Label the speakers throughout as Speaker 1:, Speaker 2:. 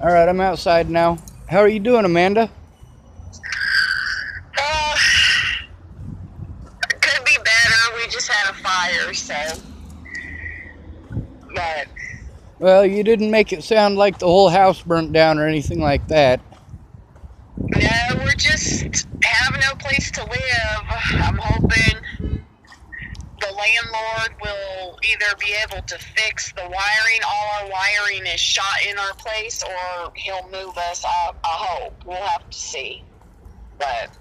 Speaker 1: All right, I'm outside now. How are you doing, Amanda?
Speaker 2: Uh, could be better. We just had a fire, so. But,
Speaker 1: Well, you didn't make it sound like the whole house burnt down or anything like that.
Speaker 2: no, we're just have no place to live. I'm hoping the landlord will either be able to fix the wiring. All our wiring is shot in our place, or he'll move us. I hope. We'll have to see. But.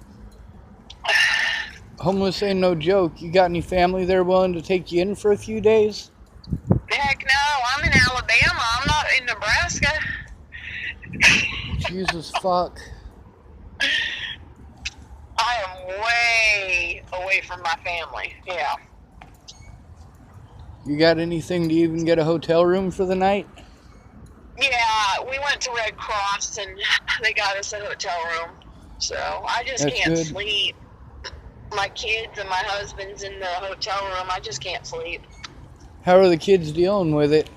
Speaker 1: Homeless ain't no joke. You got any family there willing to take you in for a few days?
Speaker 2: Heck no, I'm in Alabama. I'm not in Nebraska.
Speaker 1: Jesus fuck.
Speaker 2: I am way away from my family. Yeah.
Speaker 1: You got anything to even get a hotel room for the night?
Speaker 2: Yeah, we went to Red Cross and they got us a hotel room. So I just
Speaker 1: That's
Speaker 2: can't
Speaker 1: good.
Speaker 2: sleep. My kids and my husband's in the hotel room. I just can't sleep.
Speaker 1: How are the kids dealing with it?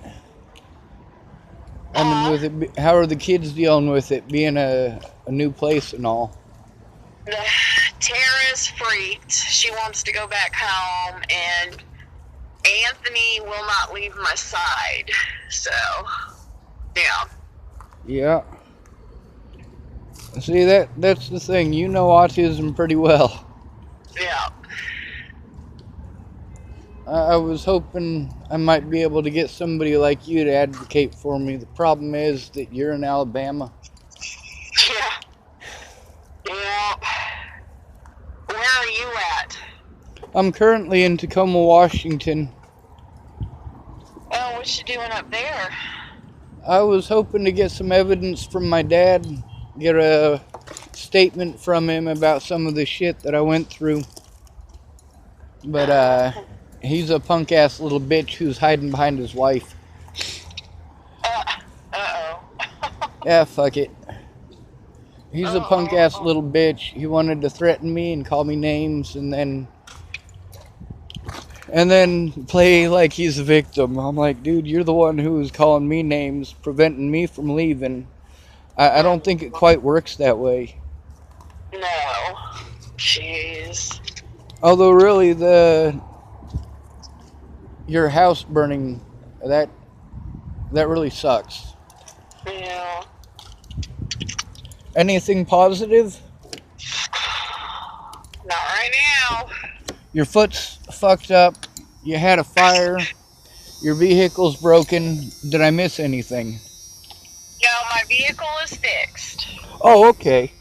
Speaker 1: How are the kids dealing with it being a new place and all?
Speaker 2: The Tara's freaked. She wants to go back home, and Anthony will not leave my side. So, yeah.
Speaker 1: Yeah. See, that's the thing. You know autism pretty well.
Speaker 2: Yeah.
Speaker 1: I was hoping I might be able to get somebody like you to advocate for me. The problem is that you're in Alabama.
Speaker 2: Yeah. Yeah. Where are you at?
Speaker 1: I'm currently in Tacoma, Washington.
Speaker 2: Oh, what you doing up there?
Speaker 1: I was hoping to get some evidence from my dad, get a statement from him about some of the shit that I went through. But, he's a punk-ass little bitch who's hiding behind his wife.
Speaker 2: Uh-oh.
Speaker 1: Yeah, fuck it. He's a punk-ass
Speaker 2: Uh-oh.
Speaker 1: little bitch. He wanted to threaten me and call me names and then play like he's a victim. I'm like, dude, you're the one who was calling me names, preventing me from leaving. I don't think it quite works that way.
Speaker 2: No. Jeez.
Speaker 1: Although, really, your house burning, that really sucks.
Speaker 2: Yeah.
Speaker 1: Anything positive?
Speaker 2: Not right now.
Speaker 1: Your foot's fucked up. You had a fire. Your vehicle's broken. Did I miss anything?
Speaker 2: No, my vehicle is fixed.
Speaker 1: Oh, okay.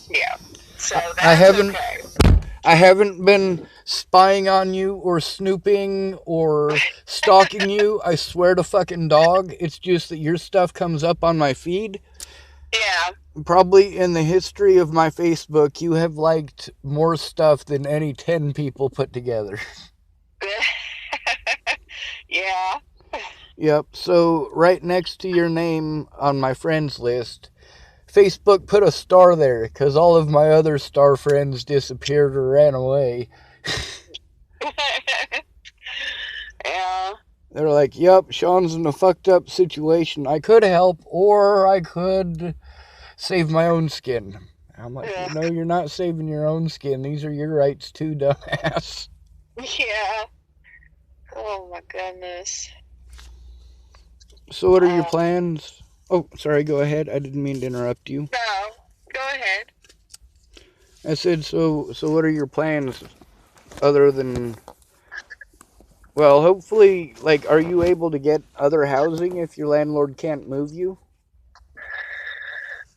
Speaker 2: Yeah. So
Speaker 1: I
Speaker 2: that's
Speaker 1: haven't
Speaker 2: okay.
Speaker 1: I haven't been spying on you or snooping or stalking you. I swear to fucking dog. It's just that your stuff comes up on my feed.
Speaker 2: Yeah.
Speaker 1: Probably in the history of my Facebook, you have liked more stuff than any 10 people put together.
Speaker 2: Yeah.
Speaker 1: Yep, so right next to your name on my friends list, Facebook put a star there because all of my other star friends disappeared or ran away.
Speaker 2: Yeah.
Speaker 1: They're like, yep, Sean's in a fucked up situation. I could help, or I could save my own skin. I'm like,
Speaker 2: Yeah.
Speaker 1: no, you're not saving your own skin. These are your rights too, dumbass.
Speaker 2: Yeah. Oh my goodness.
Speaker 1: So what are your plans? Oh, sorry, go ahead. I didn't mean to interrupt you.
Speaker 2: No. Go ahead.
Speaker 1: I said, so what are your plans other than, well, hopefully, like, are you able to get other housing if your landlord can't move you?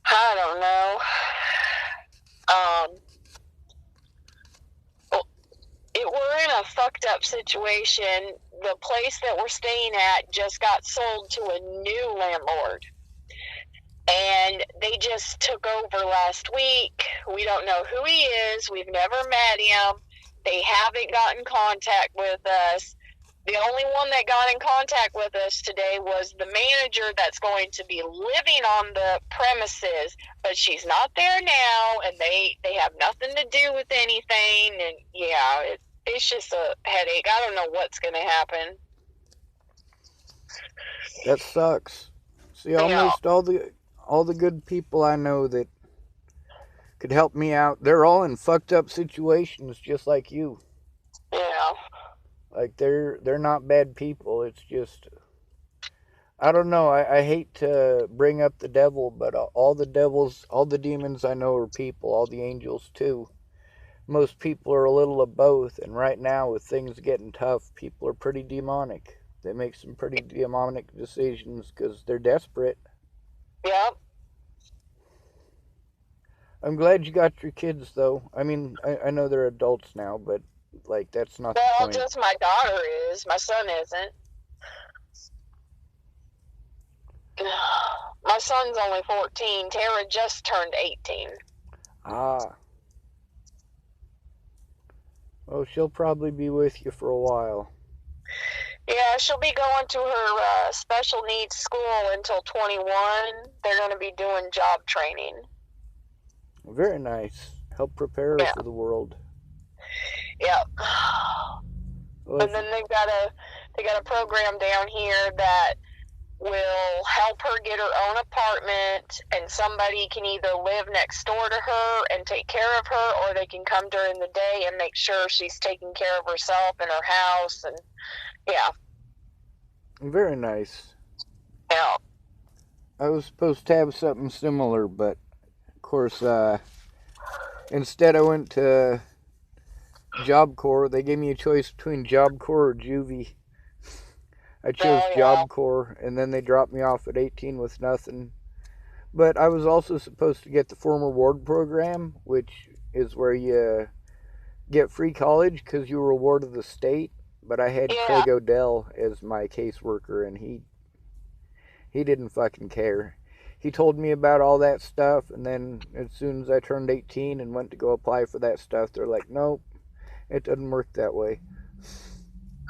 Speaker 2: I don't know. We're in a fucked up situation. The place that we're staying at just got sold to a new landlord. And they just took over last week. We don't know who he is. We've never met him. They haven't gotten contact with us. The only one that got in contact with us today was the manager that's going to be living on the premises, but she's not there now, and they have nothing to do with anything. And yeah, it's just a headache. I don't know what's going to happen.
Speaker 1: That sucks. See,
Speaker 2: Yeah.
Speaker 1: all the good people I know that could help me out, they're all in fucked up situations just like you.
Speaker 2: Yeah.
Speaker 1: Like they're not bad people. It's just I don't know. I hate to bring up the devil, but all the devils, all the demons I know are people. All the angels too. Most people are a little of both, and right now with things getting tough, people are pretty demonic. They make some pretty demonic decisions because they're desperate.
Speaker 2: Yep.
Speaker 1: I'm glad you got your kids though. I mean, I know they're adults now, but like that's not the
Speaker 2: Well,
Speaker 1: point.
Speaker 2: just my daughter is. My son isn't. My son's only 14. Tara just turned 18.
Speaker 1: Ah. Oh, she'll probably be with you for a while.
Speaker 2: Yeah, she'll be going to her special needs school until 21. They're going to be doing job training.
Speaker 1: Very nice. Help prepare her
Speaker 2: Yeah.
Speaker 1: for the world.
Speaker 2: Yep.
Speaker 1: Well,
Speaker 2: And then they got a program down here that will help her get her own apartment, and somebody can either live next door to her and take care of her, or they can come during the day and make sure she's taking care of herself in her house. And yeah.
Speaker 1: very nice.
Speaker 2: Yeah.
Speaker 1: I was supposed to have something similar, but of course, instead I went to Job Corps. They gave me a choice between Job Corps or juvie. I chose
Speaker 2: Oh, yeah.
Speaker 1: Job Corps, and then they dropped me off at 18 with nothing. But I was also supposed to get the former ward program, which is where you get free college because you were a ward of the state. But I had
Speaker 2: Yeah.
Speaker 1: Craig Odell as my caseworker, and he didn't fucking care. He told me about all that stuff, and then as soon as I turned 18 and went to go apply for that stuff, they're like, nope, it doesn't work that way.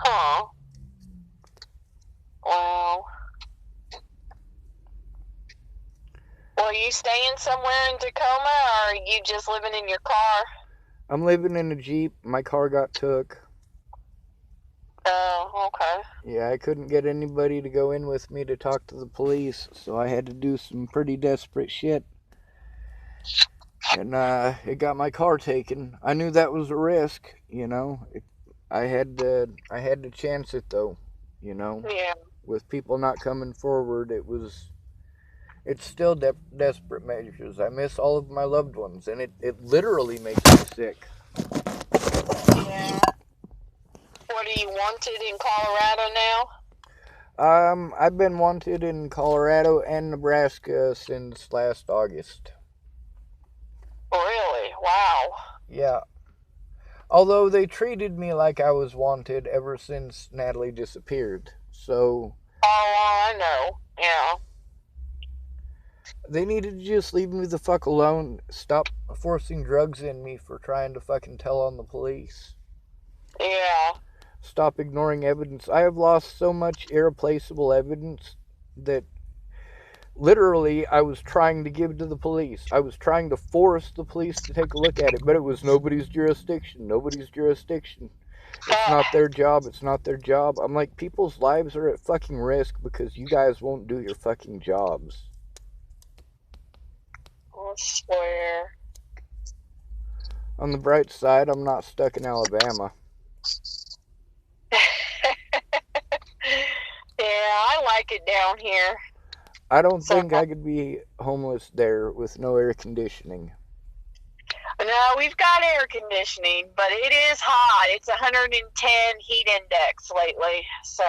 Speaker 2: Huh. Wow. Well, are you staying somewhere in Tacoma, or are you just living in your car?
Speaker 1: I'm living in a Jeep. My car got took.
Speaker 2: Oh, okay.
Speaker 1: Yeah, I couldn't get anybody to go in with me to talk to the police, so I had to do some pretty desperate shit. And it got my car taken. I knew that was a risk, you know. I had to chance it though, you know.
Speaker 2: Yeah.
Speaker 1: With people not coming forward, it's still desperate measures. I miss all of my loved ones, and it literally makes me sick.
Speaker 2: Yeah. What are you wanted in Colorado now?
Speaker 1: I've been wanted in Colorado and Nebraska since last August.
Speaker 2: Really? Wow.
Speaker 1: Yeah. Although they treated me like I was wanted ever since Natalie disappeared. So.
Speaker 2: Oh, I know. Yeah.
Speaker 1: They needed to just leave me the fuck alone. Stop forcing drugs in me for trying to fucking tell on the police.
Speaker 2: Yeah.
Speaker 1: Stop ignoring evidence. I have lost so much irreplaceable evidence that literally I was trying to give to the police. I was trying to force the police to take a look at it, but it was nobody's jurisdiction. Nobody's jurisdiction. It's not their job. It's not their job. I'm like, people's lives are at fucking risk because you guys won't do your fucking jobs.
Speaker 2: I swear.
Speaker 1: On the bright side, I'm not stuck in Alabama.
Speaker 2: Yeah, I like it down here.
Speaker 1: I don't think I could be homeless there with no air conditioning.
Speaker 2: No, we've got air conditioning, but it is hot. It's 110 heat index lately. So,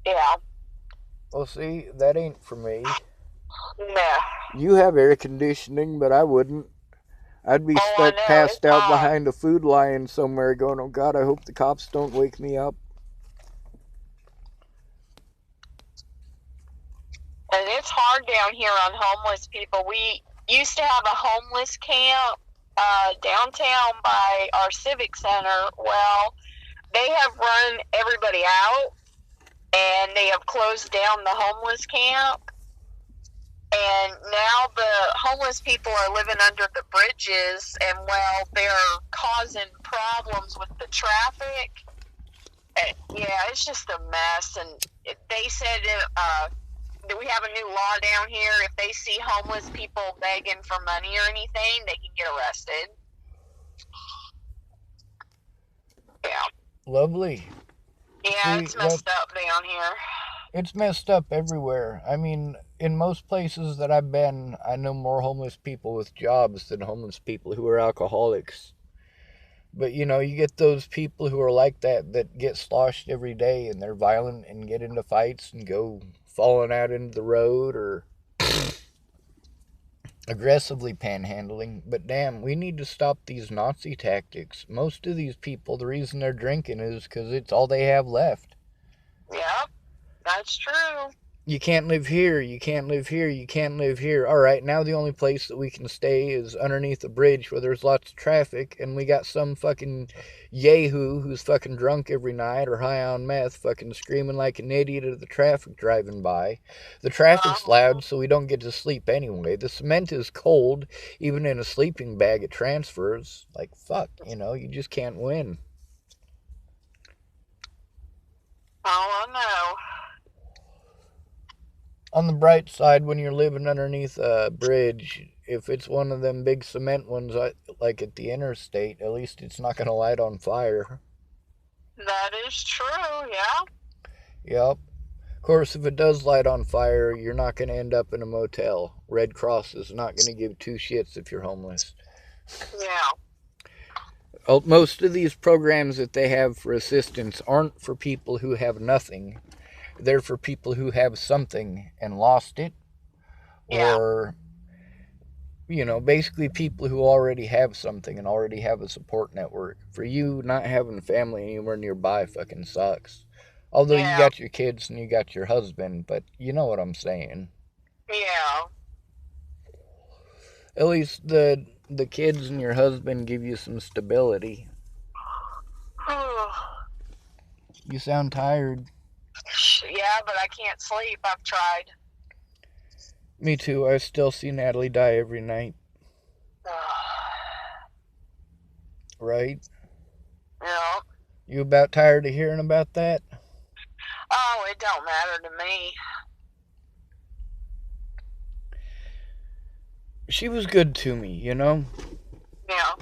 Speaker 2: yeah.
Speaker 1: Well, see, that ain't for me.
Speaker 2: No.
Speaker 1: You have air conditioning, but I wouldn't. I'd be stuck passed out behind a food line somewhere going, oh God, I hope the cops don't wake me up.
Speaker 2: And it's hard down here on homeless people. We used to have a homeless camp downtown by our civic center. Well, they have run everybody out, and they have closed down the homeless camp. And now the homeless people are living under the bridges, and, well, they're causing problems with the traffic. And, yeah, it's just a mess. And they said we have a new law down here. If they see homeless people begging for money or anything, they can get arrested. Yeah.
Speaker 1: Lovely.
Speaker 2: Yeah,
Speaker 1: See,
Speaker 2: it's messed up down here.
Speaker 1: it's messed up everywhere. I mean, in most places that I've been, I know more homeless people with jobs than homeless people who are alcoholics. But you know, you get those people who are like that get sloshed every day and they're violent and get into fights and go falling out into the road or aggressively panhandling. But damn, we need to stop these Nazi tactics. Most of these people, the reason they're drinking is because it's all they have left.
Speaker 2: Yep, that's true.
Speaker 1: You can't live here, you can't live here, you can't live here. Alright, now the only place that we can stay is underneath a bridge where there's lots of traffic, and we got some fucking yahoo who's fucking drunk every night or high on meth fucking screaming like an idiot at the traffic driving by. The traffic's loud, so we don't get to sleep anyway. The cement is cold, even in a sleeping bag it transfers. Like, fuck, you know, you just can't win.
Speaker 2: Oh, I know.
Speaker 1: On the bright side, when you're living underneath a bridge, if it's one of them big cement ones like at the interstate, at least it's not going to light on fire.
Speaker 2: That is true, yeah.
Speaker 1: Yep. Of course, if it does light on fire, you're not going to end up in a motel. Red Cross is not going to give two shits if you're homeless.
Speaker 2: Yeah.
Speaker 1: Most of these programs that they have for assistance aren't for people who have nothing. They're for people who have something and lost it.
Speaker 2: Yeah.
Speaker 1: Or, you know, basically people who already have something and already have a support network. For you, not having family anywhere nearby fucking sucks. Although you got your kids and you got your husband, but you know what I'm saying.
Speaker 2: Yeah.
Speaker 1: At least the kids and your husband give you some stability. You sound tired.
Speaker 2: Yeah, but I can't sleep. I've tried.
Speaker 1: Me too. I still see Natalie die every night. Right?
Speaker 2: Yeah.
Speaker 1: You about tired of hearing about that?
Speaker 2: Oh, it don't matter to me.
Speaker 1: She was good to me, you know?
Speaker 2: Yeah.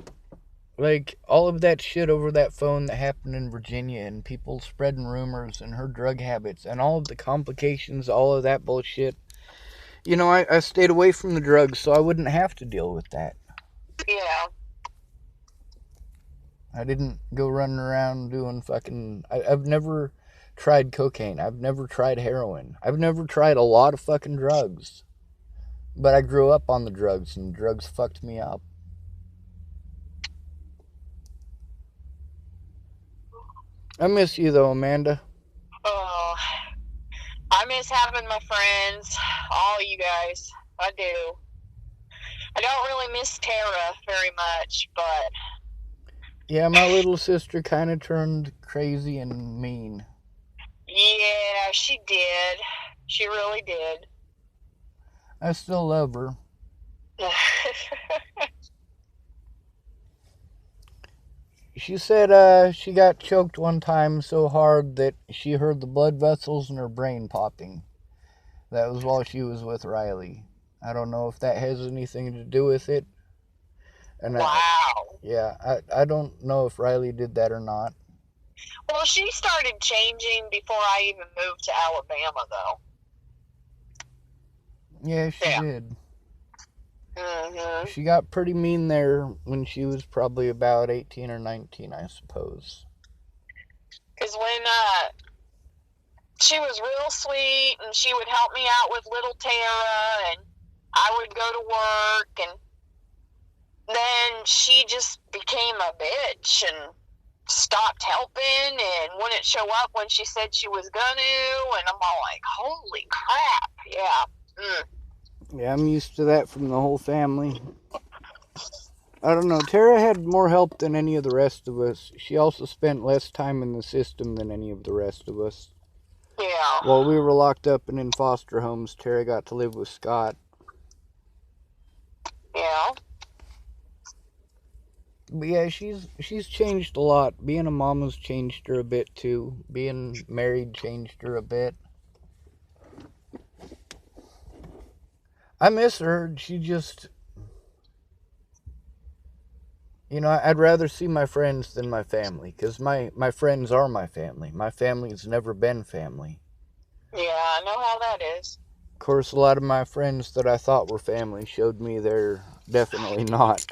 Speaker 1: Like, all of that shit over that phone that happened in Virginia and people spreading rumors and her drug habits and all of the complications, all of that bullshit. You know, I stayed away from the drugs so I wouldn't have to deal with that.
Speaker 2: Yeah.
Speaker 1: I didn't go running around doing fucking... I've never tried cocaine. I've never tried heroin. I've never tried a lot of fucking drugs. But I grew up on the drugs and drugs fucked me up. I miss you though, Amanda.
Speaker 2: Oh, I miss having my friends, all you guys. I do. I don't really miss Tara very much, but...
Speaker 1: Yeah, my little sister kind of turned crazy and mean.
Speaker 2: Yeah, she did. She really did.
Speaker 1: I still love her. She said she got choked one time so hard that she heard the blood vessels in her brain popping. That was while she was with Riley. I don't know if that has anything to do with it. And
Speaker 2: wow.
Speaker 1: I don't know if Riley did that or not.
Speaker 2: Well, she started changing before I even moved to Alabama, though.
Speaker 1: Yeah, she did.
Speaker 2: Mm-hmm.
Speaker 1: She got pretty mean there when she was probably about 18 or 19, I suppose.
Speaker 2: Because when she was real sweet, and she would help me out with little Tara, and I would go to work, and then she just became a bitch and stopped helping and wouldn't show up when she said she was gonna, and I'm all like, holy crap, yeah.
Speaker 1: Yeah, I'm used to that from the whole family. I don't know, Tara had more help than any of the rest of us. She also spent less time in the system than any of the rest of us.
Speaker 2: Yeah.
Speaker 1: While we were locked up and in foster homes, Tara got to live with Scott.
Speaker 2: Yeah.
Speaker 1: But yeah, she's changed a lot. Being a mom has changed her a bit too. Being married changed her a bit. I miss her. She just, I'd rather see my friends than my family because my friends are my family. My family's never been family.
Speaker 2: Yeah, I know how that is.
Speaker 1: Of course, a lot of my friends that I thought were family showed me they're definitely not.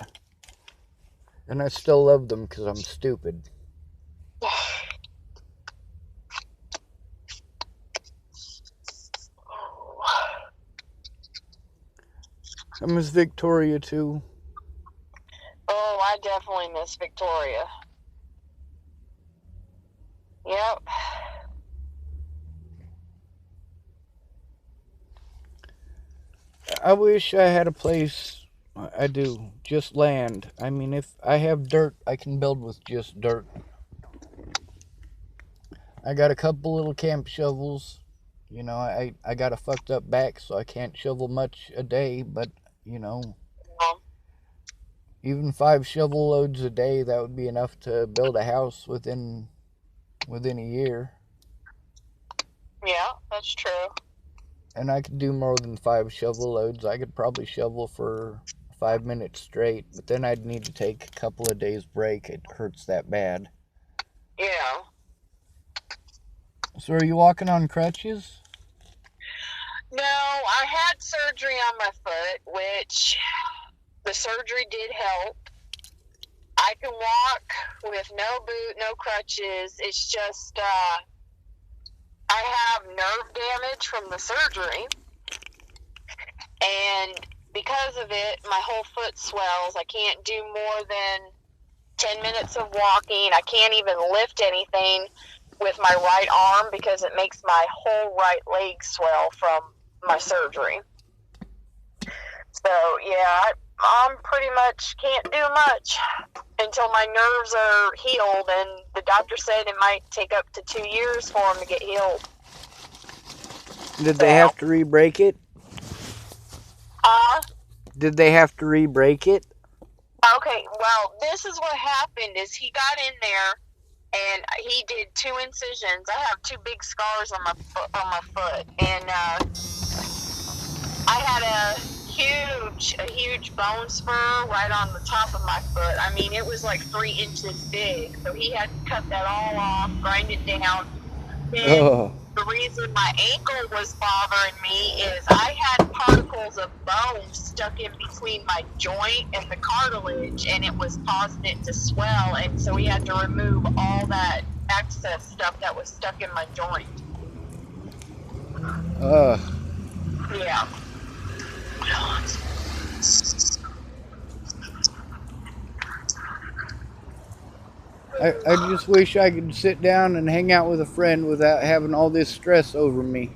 Speaker 1: And I still love them because I'm stupid. I miss Victoria too.
Speaker 2: Oh, I definitely miss Victoria. Yep.
Speaker 1: I wish I had a place. I do. Just land. I mean, if I have dirt, I can build with just dirt. I got a couple little camp shovels. I got a fucked up back, so I can't shovel much a day, but, you know,
Speaker 2: Um,
Speaker 1: even 5 shovel loads a day, that would be enough to build a house within a year.
Speaker 2: yeah, that's true.
Speaker 1: And I could do more than 5 shovel loads. I could probably shovel for 5 minutes straight, but then I'd need to take a couple of days break. It hurts that bad.
Speaker 2: Yeah.
Speaker 1: So are you walking on crutches?
Speaker 2: No, I had surgery on my foot, which the surgery did help. I can walk with no boot, no crutches. It's just I have nerve damage from the surgery, and because of it, my whole foot swells. I can't do more than 10 minutes of walking. I can't even lift anything with my right arm because it makes my whole right leg swell from my surgery. So, yeah, I'm pretty much can't do much until my nerves are healed, and the doctor said it might take up to 2 years for them to get healed.
Speaker 1: Did they
Speaker 2: So,
Speaker 1: have to re-break it?
Speaker 2: uh,
Speaker 1: Did they have to re-break it?
Speaker 2: okay, well, this is what happened is he got in there and he did 2 incisions. I have 2 big scars on my foot, and I had a huge bone spur right on the top of my foot. I mean, it was like 3 inches big. So he had to cut that all off, grind it down. And
Speaker 1: Oh,
Speaker 2: the reason my ankle was bothering me is I had particles of bone stuck in between my joint and the cartilage, and it was causing it to swell. And so he had to remove all that excess stuff that was stuck in my joint.
Speaker 1: uh,
Speaker 2: Yeah.
Speaker 1: I just wish I could sit down and hang out with a friend without having all this stress over me.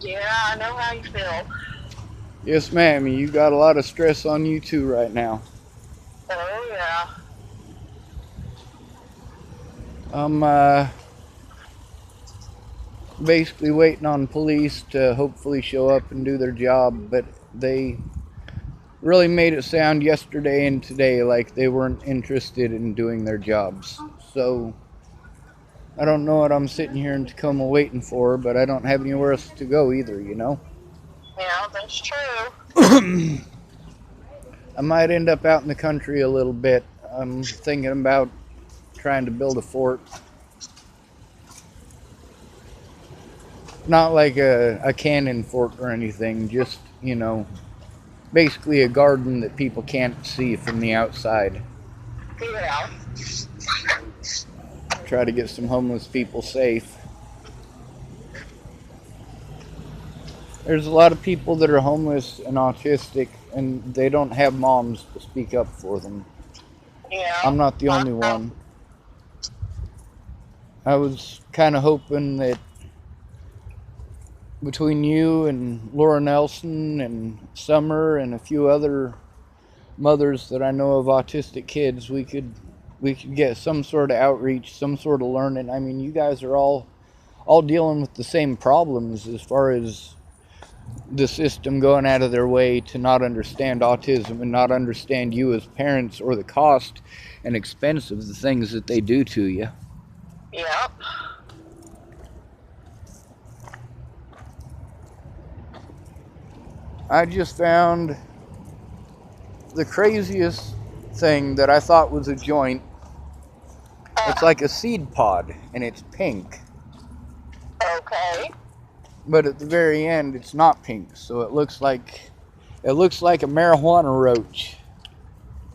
Speaker 2: Yeah, I know how you feel.
Speaker 1: Yes, ma'am. You got a lot of stress on you too right now.
Speaker 2: Oh, yeah.
Speaker 1: I'm basically waiting on police to hopefully show up and do their job, but they really made it sound yesterday and today like they weren't interested in doing their jobs. So I don't know what I'm sitting here in Tacoma waiting for, but I don't have anywhere else to go either.
Speaker 2: Yeah, that's true.
Speaker 1: I might end up out in the country a little bit. I'm thinking about trying to build a fort. Not like a cannon fort or anything, just, basically a garden that people can't see from the outside.
Speaker 2: Yeah.
Speaker 1: Try to get some homeless people safe. There's a lot of people that are homeless and autistic, and they don't have moms to speak up for them.
Speaker 2: Yeah.
Speaker 1: I'm not the only one. I was kind of hoping that between you and Laura Nelson and Summer and a few other mothers that I know of autistic kids, we could get some sort of outreach, some sort of learning. I mean, you guys are all dealing with the same problems as far as the system going out of their way to not understand autism and not understand you as parents or the cost and expense of the things that they do to you.
Speaker 2: Yep.
Speaker 1: I just found the craziest thing that I thought was a joint. It's like a seed pod, and it's pink.
Speaker 2: Okay.
Speaker 1: But at the very end, it's not pink, so it looks like a marijuana roach,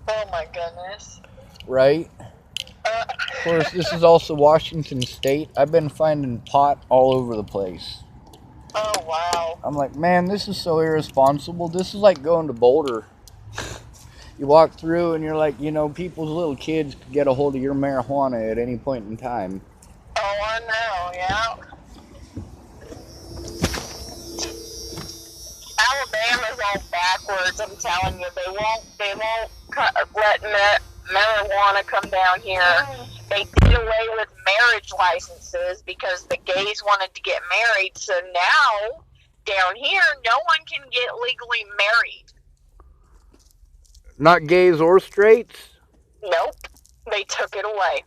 Speaker 2: Oh my goodness.
Speaker 1: right?
Speaker 2: Uh,
Speaker 1: Of course, this is also Washington State. I've been finding pot all over the place.
Speaker 2: oh wow.
Speaker 1: I'm like, man, this is so irresponsible. This is like going to Boulder. You walk through and you're like, people's little kids could get a hold of your marijuana at any point in time.
Speaker 2: Oh, I know. Yeah. Alabama's all backwards. I'm telling you, they won't let marijuana come down here. They did away with marriage licenses because the gays wanted to get married. So now down here, no one can get legally married.
Speaker 1: Not gays or straights?
Speaker 2: Nope, they took it away.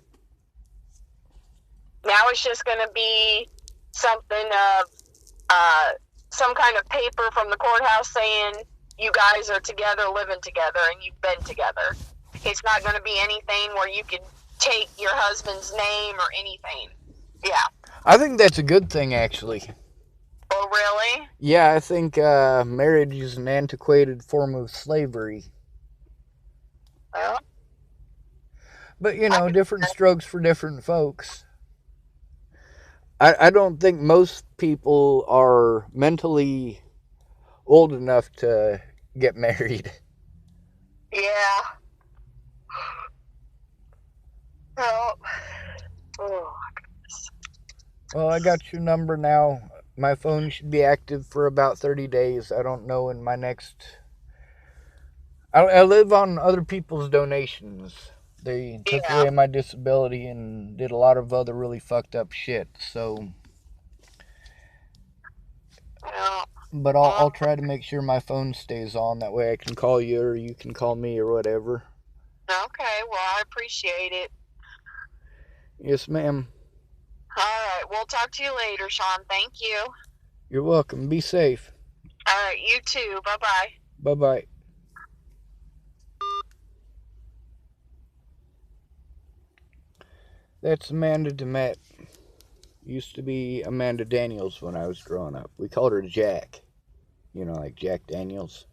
Speaker 2: Now it's just going to be something of some kind of paper from the courthouse saying you guys are together, living together, and you've been together. It's not going to be anything where you can take your husband's name or anything. Yeah.
Speaker 1: I think that's a good thing, actually.
Speaker 2: Oh, really?
Speaker 1: Yeah, I think marriage is an antiquated form of slavery.
Speaker 2: Well,
Speaker 1: but, different strokes for different folks. I don't think most people are mentally old enough to get married.
Speaker 2: Yeah. Oh. Oh.
Speaker 1: Well, I got your number now. My phone should be active for about 30 days. I don't know in my next... I live on other people's donations. They took away my disability and did a lot of other really fucked up shit, so... But I'll try to make sure my phone stays on. That way I can call you or you can call me or whatever.
Speaker 2: Okay, well, I appreciate it.
Speaker 1: Yes, ma'am.
Speaker 2: All right, we'll talk to you later, Sean. Thank you.
Speaker 1: You're welcome. Be safe.
Speaker 2: All right, you too. Bye-bye.
Speaker 1: Bye-bye. That's Amanda Demet. Used to be Amanda Daniels when I was growing up. We called her Jack. Like Jack Daniels.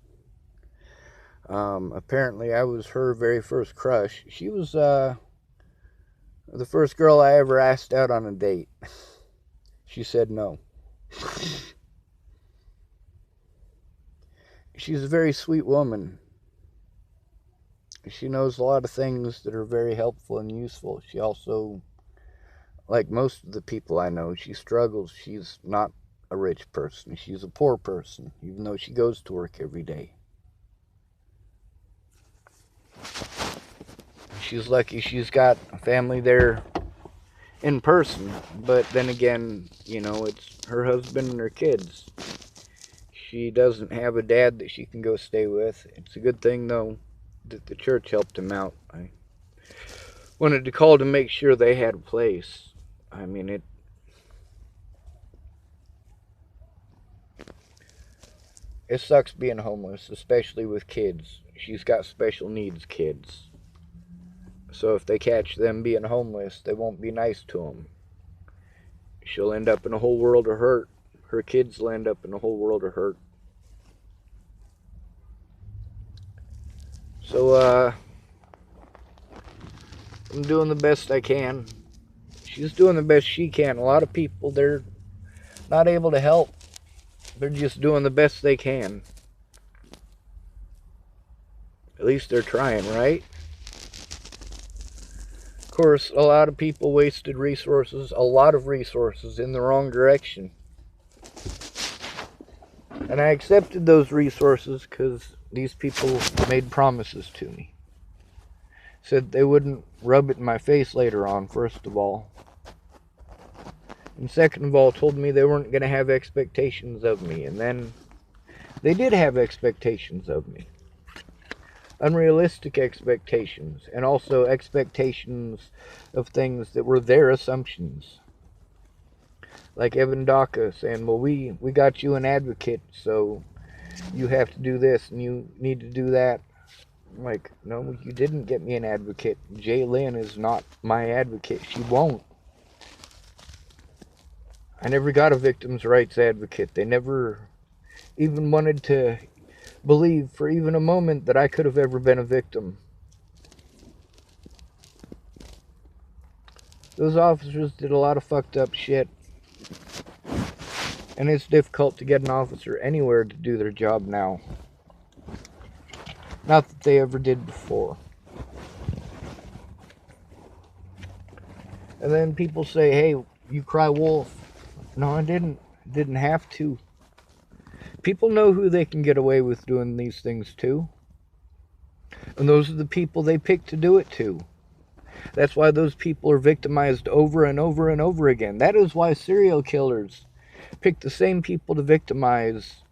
Speaker 1: Apparently I was her very first crush. She was the first girl I ever asked out on a date. She said no. She's a very sweet woman. She knows a lot of things that are very helpful and useful. She also, like most of the people I know, she struggles. She's not a rich person. She's a poor person, even though she goes to work every day. She's lucky she's got a family there in person, but then again, it's her husband and her kids. She doesn't have a dad that she can go stay with. It's a good thing, though, that the church helped him out. I wanted to call to make sure they had a place. I mean, it sucks being homeless, especially with kids. She's got special needs kids. So if they catch them being homeless, they won't be nice to them. She'll end up in a whole world of hurt. Her kids will end up in a whole world of hurt. So, I'm doing the best I can. She's doing the best she can. A lot of people, they're not able to help. They're just doing the best they can. At least they're trying, right? Of course, a lot of people wasted resources, a lot of resources, in the wrong direction. And I accepted those resources because these people made promises to me. Said they wouldn't rub it in my face later on, first of all. And second of all, told me they weren't going to have expectations of me. And then they did have expectations of me. Unrealistic expectations. And also expectations of things that were their assumptions. Like Evan Daka saying, well, we got you an advocate, so you have to do this and you need to do that. I'm like, no, you didn't get me an advocate. Jaylyn is not my advocate. She won't. I never got a victim's rights advocate. They never even wanted to believe for even a moment that I could have ever been a victim. Those officers did a lot of fucked up shit. And it's difficult to get an officer anywhere to do their job now. Not that they ever did before. And then people say, hey, you cry wolf. No, I didn't. Didn't have to. People know who they can get away with doing these things to. And those are the people they pick to do it to. That's why those people are victimized over and over and over again. That is why serial killers pick the same people to victimize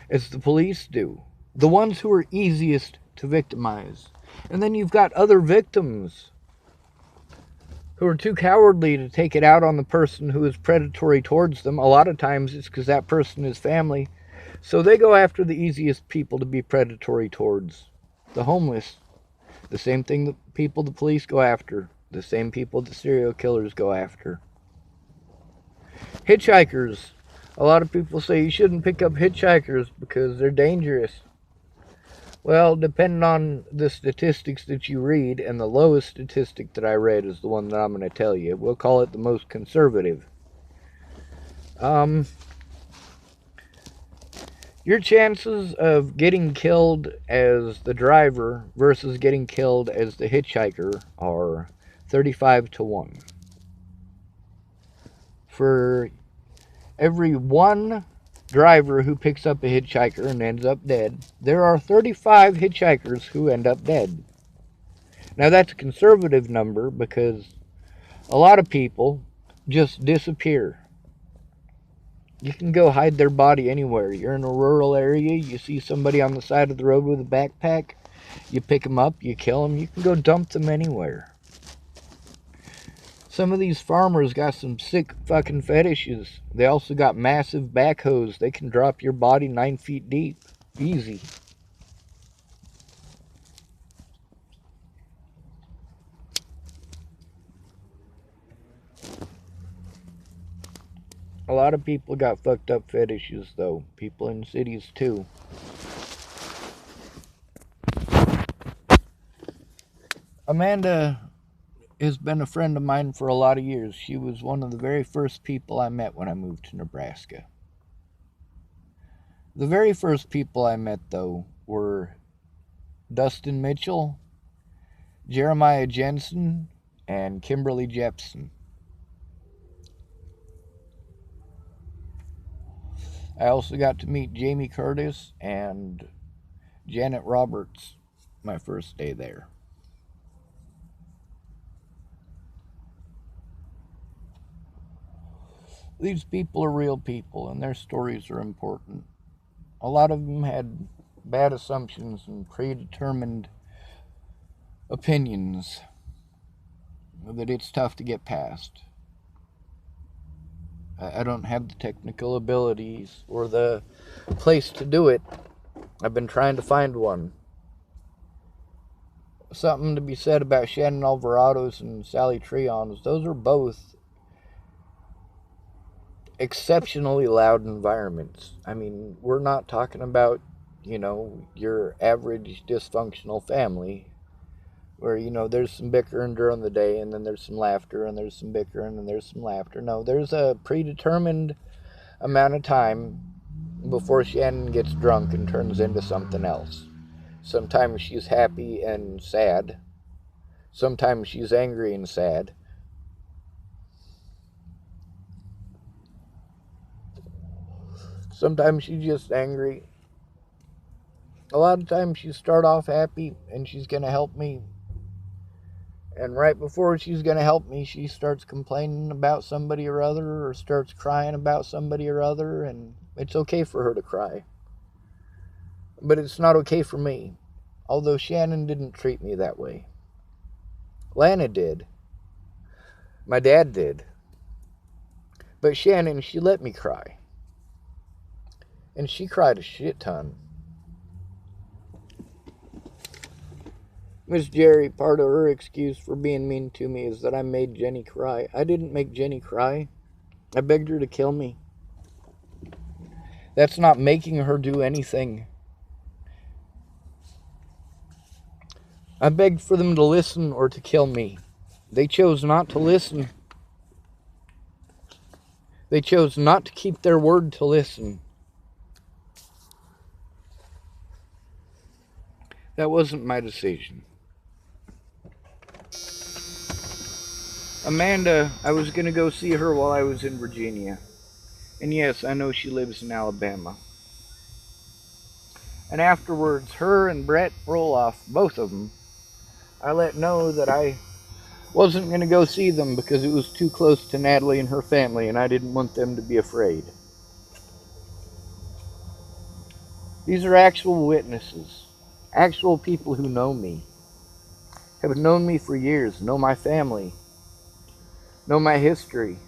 Speaker 1: as the police do. The ones who are easiest to victimize. And then you've got other victims who are too cowardly to take it out on the person who is predatory towards them. A lot of times it's because that person is family. So they go after the easiest people to be predatory towards. The homeless. The same thing the people the police go after. The same people the serial killers go after. Hitchhikers. A lot of people say you shouldn't pick up hitchhikers because they're dangerous. Well, depending on the statistics that you read, and the lowest statistic that I read is the one that I'm going to tell you. We'll call it the most conservative. Your chances of getting killed as the driver versus getting killed as the hitchhiker are 35 to 1. For every one driver who picks up a hitchhiker and ends up dead, there are 35 hitchhikers who end up dead. Now that's a conservative number because a lot of people just disappear. You can go hide their body anywhere. You're in a rural area, you see somebody on the side of the road with a backpack, you pick them up, you kill them, you can go dump them anywhere. Some of these farmers got some sick fucking fetishes. They also got massive backhoes. They can drop your body 9 feet deep. Easy. A lot of people got fucked up fetishes, though. People in cities, too. Amanda has been a friend of mine for a lot of years. She was one of the very first people I met when I moved to Nebraska. The very first people I met, though, were Dustin Mitchell, Jeremiah Jensen, and Kimberly Jepson. I also got to meet Jamie Curtis and Janet Roberts my first day there. These people are real people, and their stories are important. A lot of them had bad assumptions and predetermined opinions that it's tough to get past. I don't have the technical abilities or the place to do it. I've been trying to find one. Something to be said about Shannon Alvarado's and Sally Treon's. Those are both exceptionally loud environments. I mean, we're not talking about, your average dysfunctional family where, there's some bickering during the day and then there's some laughter and there's some bickering and there's some laughter. No, there's a predetermined amount of time before Shannon gets drunk and turns into something else. Sometimes she's happy and sad. Sometimes she's angry and sad. Sometimes she's just angry. A lot of times she start off happy and she's going to help me. And right before she's going to help me, she starts complaining about somebody or other or starts crying about somebody or other. And it's okay for her to cry. But it's not okay for me. Although Shannon didn't treat me that way. Lana did. My dad did. But Shannon, she let me cry. And she cried a shit ton. Miss Jerry, part of her excuse for being mean to me is that I made Jenny cry. I didn't make Jenny cry. I begged her to kill me. That's not making her do anything. I begged for them to listen or to kill me. They chose not to listen. They chose not to keep their word to listen. That wasn't my decision. Amanda, I was going to go see her while I was in Virginia. And yes, I know she lives in Alabama. And afterwards, her and Brett Roloff, both of them, I let know that I wasn't going to go see them because it was too close to Natalie and her family, and I didn't want them to be afraid. These are actual witnesses, actual people who know me, have known me for years, know my family, know my history,